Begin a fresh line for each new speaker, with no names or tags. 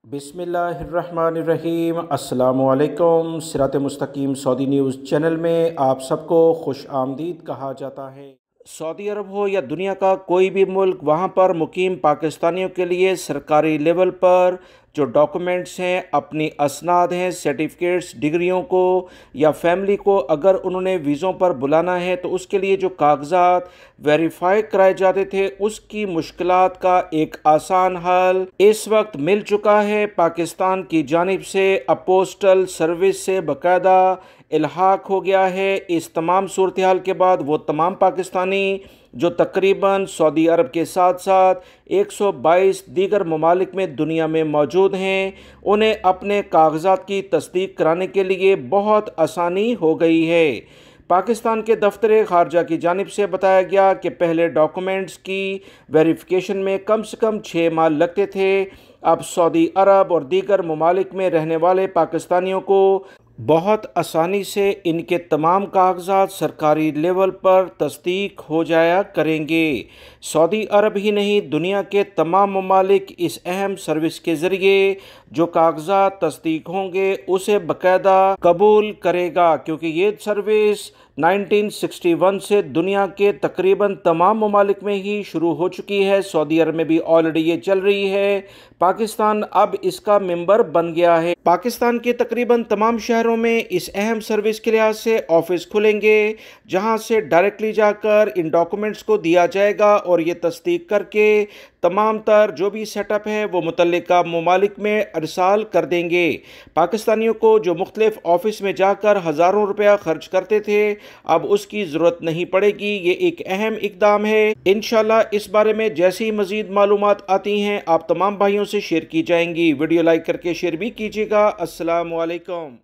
बिस्मिल्लाहिर्रहमानिर्रहीम। अस्सलामुअलैकुम। सिरात मुस्तकीम सऊदी न्यूज़ चैनल में आप सबको खुश आमदीद कहा जाता है। सऊदी अरब हो या दुनिया का कोई भी मुल्क, वहाँ पर मुकीम पाकिस्तानियों के लिए सरकारी लेवल पर जो डॉक्यूमेंट्स हैं, अपनी असनाद हैं, सर्टिफिकेट्स, डिग्रियों को या फैमिली को अगर उन्होंने वीज़ों पर बुलाना है तो उसके लिए जो कागजात वेरीफाई कराए जाते थे, उसकी मुश्किलात का एक आसान हल इस वक्त मिल चुका है। पाकिस्तान की जानिब से अपोस्टल सर्विस से बाकायदा इल्हाक हो गया है। इस तमाम सूरत हाल के बाद वो तमाम पाकिस्तानी जो तकरीबन सऊदी अरब के साथ साथ 122 दीगर ममालिक में दुनिया में मौजूद हैं, उन्हें अपने कागजात की तस्दीक कराने के लिए बहुत आसानी हो गई है। पाकिस्तान के दफ्तर खारजा की जानिब से बताया गया कि पहले डॉक्यूमेंट्स की वेरिफिकेशन में कम से कम 6 माह लगते थे। अब सऊदी अरब और दीगर ममालिक में रहने वाले पाकिस्तानियों को बहुत आसानी से इनके तमाम कागजात सरकारी लेवल पर तस्दीक हो जाया करेंगे। सऊदी अरब ही नहीं, दुनिया के तमाम ममालिक इस अहम सर्विस के ज़रिए जो कागजात तस्दीक होंगे उसे बाकायदा कबूल करेगा, क्योंकि ये सर्विस 1961 से दुनिया के तकरीबन तमाम ममालिक में ही शुरू हो चुकी है। सऊदी अरब में भी ऑलरेडी ये चल रही है। पाकिस्तान अब इसका मेंबर बन गया है। पाकिस्तान के तकरीबन तमाम शहरों में इस अहम सर्विस के लिहाज से ऑफिस खुलेंगे, जहां से डायरेक्टली जाकर इन डॉक्यूमेंट्स को दिया जाएगा और ये तस्दीक करके तमाम तर जो भी सेटअप है वो मुतल्लिका ममालिक में अरसाल कर देंगे। पाकिस्तानियों को जो मुख्तलिफ ऑफिस में जाकर हज़ारों रुपया खर्च करते थे, अब उसकी ज़रूरत नहीं पड़ेगी। ये एक अहम इकदाम है। इंशाल्लाह इस बारे में जैसी ही मज़ीद मालूमात आती हैं आप तमाम भाइयों से शेयर की जाएंगी। वीडियो लाइक करके शेयर भी कीजिएगा। अस्सलामु अलैकुम।